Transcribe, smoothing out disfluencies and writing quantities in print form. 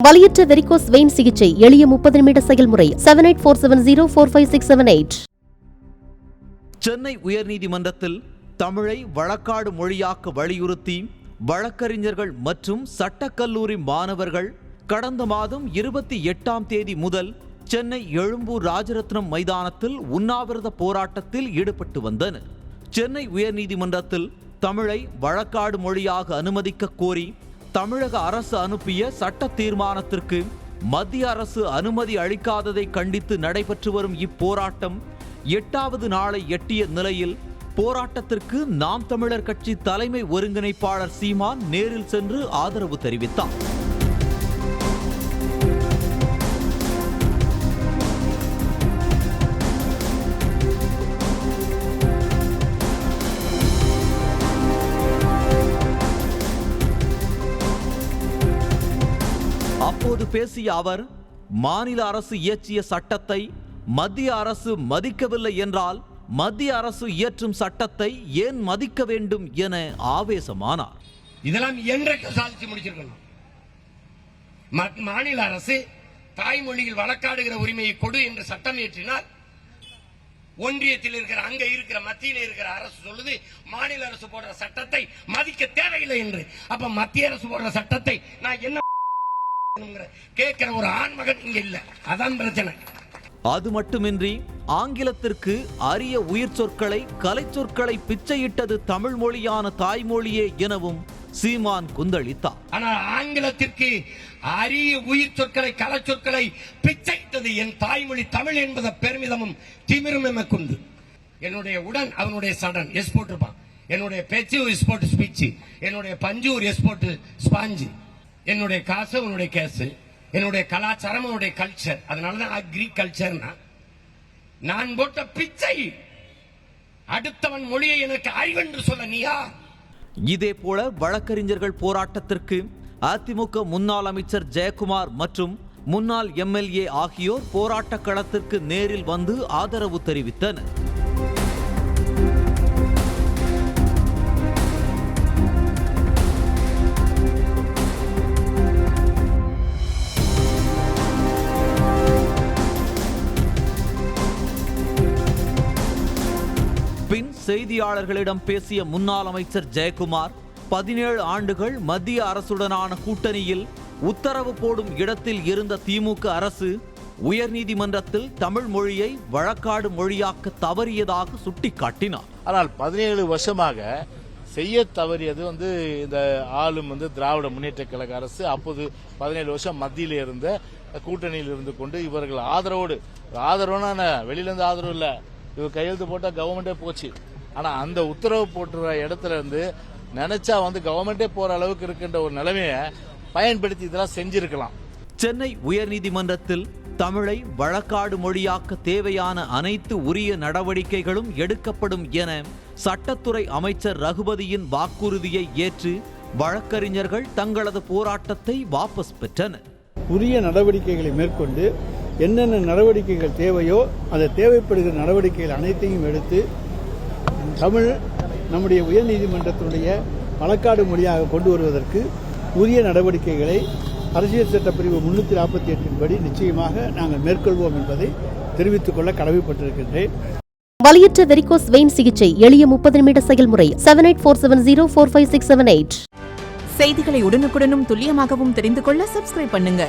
வலியற்ற varicose vein சிகிச்சை எளிய 30 நிமிட செயல்முறை 7847045678. சென்னை உயர்நீதிமன்றத்தில் தமிழை வழக்காடு மொழியாக்க வலியுறுத்தி வழக்கறிஞர்கள் மற்றும் சட்டக்கல்லூரி மாணவர்கள் கடந்த மாதம் 28ஆம் தேதி முதல் சென்னை எழும்பூர் ராஜரத்னம் மைதானத்தில் உண்ணாவிரத போராட்டத்தில் ஈடுபட்டு வந்தனர். சென்னை உயர்நீதிமன்றத்தில் தமிழை வழக்காடு மொழியாக அனுமதிக்க கோரி தமிழக அரசு அனுப்பிய சட்ட தீர்மானத்திற்கு மத்திய அரசு அனுமதி அளிக்காததை கண்டித்து நடைபெற்று வரும் இப்போராட்டம் 8வது நாளை எட்டிய நிலையில் போராட்டத்திற்கு நாம் தமிழர் கட்சி தலைமை ஒருங்கிணைப்பாளர் சீமான் நேரில் சென்று ஆதரவு தெரிவித்தார். அப்போது பேசிய அவர், மாநில அரசு இயற்றிய சட்டத்தை மத்திய அரசு மதிக்கவில்லை என்றால் மத்திய அரசு இயற்றும் சட்டத்தை ஏன் மதிக்க வேண்டும் என ஆவேசமானார். இதெல்லாம் என்றைக்கு சாதிச்சு முடிச்சிருக்கணும். மாநில அரசு தாய்மொழியில் வழக்காடுகிற உரிமையை கொடு என்று சட்டம் இயற்றினால் ஒன்றியத்தில் இருக்கிற அங்க இருக்கிற மத்தியில் இருக்கிற அரசு சொல்லுது மாநில அரசு போடுற சட்டத்தை மதிக்க தேவையில்லை என்று. அப்ப மத்திய அரசு போடுற சட்டத்தை நான் என்ன கேட்கிற ஒரு ஆண்மகன் இங்க இல்ல. அதான் பிரச்சனை. அது மட்டுமின்றி ஆங்கிலத்திற்கு அரிய உயிர் சொற்களை கலை சொற்களை பிச்சையிட்டது தமிழ் மொழியான தாய்மொழியே எனவும் சீமான் குந்தளித்தார். ஆனால் ஆங்கிலத்திற்கு அரிய உயிர் சொற்களை கலை சொற்களை பிச்சையிட்டது என் தாய்மொழி தமிழ் என்பத பெருமிதமும் திமிரும் எமக்குண்டு. என்னுடைய உடன் அவனுடைய சடன் எஸ் போட்டிருப்பான். என்னுடைய பேச்சு எஸ் போட்டு ஸ்பீச், என்னுடைய பஞ்சு ஒரு எஸ் போட்டு ஸ்பாஞ்சு, என்னுடைய காசு உன்னுடைய கேசு, என்னுடைய கலாச்சாரம் உன்னுடைய கல்ச்சர். அதனாலதான் அக்ரிகல்ச்சர். நான் போட்ட பிச்சை அடுத்தவன் மொழியை எனக்கு அறிவென்று சொல்ல நீயா? இதே போல வழக்கறிஞர்கள் போராட்டத்திற்கு அதிமுக முன்னாள் அமைச்சர் ஜெயக்குமார் மற்றும் முன்னாள் எம்எல்ஏ ஆகியோர் போராட்ட களத்திற்கு நேரில் வந்து ஆதரவு தெரிவித்தனர். பின் செய்தியாளர்களிடம் பேசிய முன்னாள் அமைச்சர் ஜெயக்குமார், 17 ஆண்டுகள் மத்திய அரசுடனான கூட்டணியில் உத்தரவு போடும் இடத்தில் இருந்த திமுக அரசு உயர்நீதிமன்றத்தில் தமிழ் மொழியை வழக்காடு மொழியாக்க தவறியதாக சுட்டிக்காட்டினார். ஆனால் 17 வருஷமாக செய்ய தவறியது இந்த ஆளும் திராவிட முன்னேற்ற கழக அரசு. அப்போது 17 வருஷம் மத்தியில் இருந்த கூட்டணியில் இருந்து கொண்டு இவர்கள் ஆதரவுனா வெளியில இருந்து ஆதரவு இல்ல, இவர் கையெழுத்து போட்டா கவர்மெண்டே போச்சு. ஆனா அந்த உத்தரவு போட்டுற இடத்துல இருந்து நினைச்சா கவர்மெண்டே போற அளவுக்கு இருக்கின்ற ஒரு நிலைமையை பயன்படுத்தி இதெல்லாம் செஞ்சிருக்கலாம். சென்னை உயர்நீதிமன்றத்தில் தமிழை வழக்காடு மொழியாக்க தேவையான அனைத்து உரிய நடவடிக்கைகளும் எடுக்கப்படும் என சட்டத்துறை அமைச்சர் ரகுபதியின் வாக்குறுதியை ஏற்று வழக்கறிஞர்கள் தங்களது போராட்டத்தை வாபஸ் பெற்றனர். உரிய நடவடிக்கைகளை மேற்கொண்டு என்னென்ன நடவடிக்கைகள் தேவையோ அந்த தேவைப்படுகிற நடவடிக்கைகள் அனைத்தையும் எடுத்து தமிழ் நம்முடைய உயர்நீதிமன்றத்தினுடைய வழக்காடு மொழியாக கொண்டு வருவதற்கு உரிய நடவடிக்கைகளை அரசியல் சட்ட பிரிவு 348 படி நிச்சயமாக நாங்கள் மேற்கொள்வோம் என்பதை தெரிவித்துக் கொள்ள கடமைப்பட்டிருக்கின்றேன். வலியற்ற வெரிகோஸ் வெயின் சிகிச்சை எளிய 30 நிமிட செயல்முறை 7847045678. செய்திகளை உடனுக்குடனும் துல்லியமாகவும் தெரிந்து கொள்ள சப்ஸ்கிரைப் பண்ணுங்க.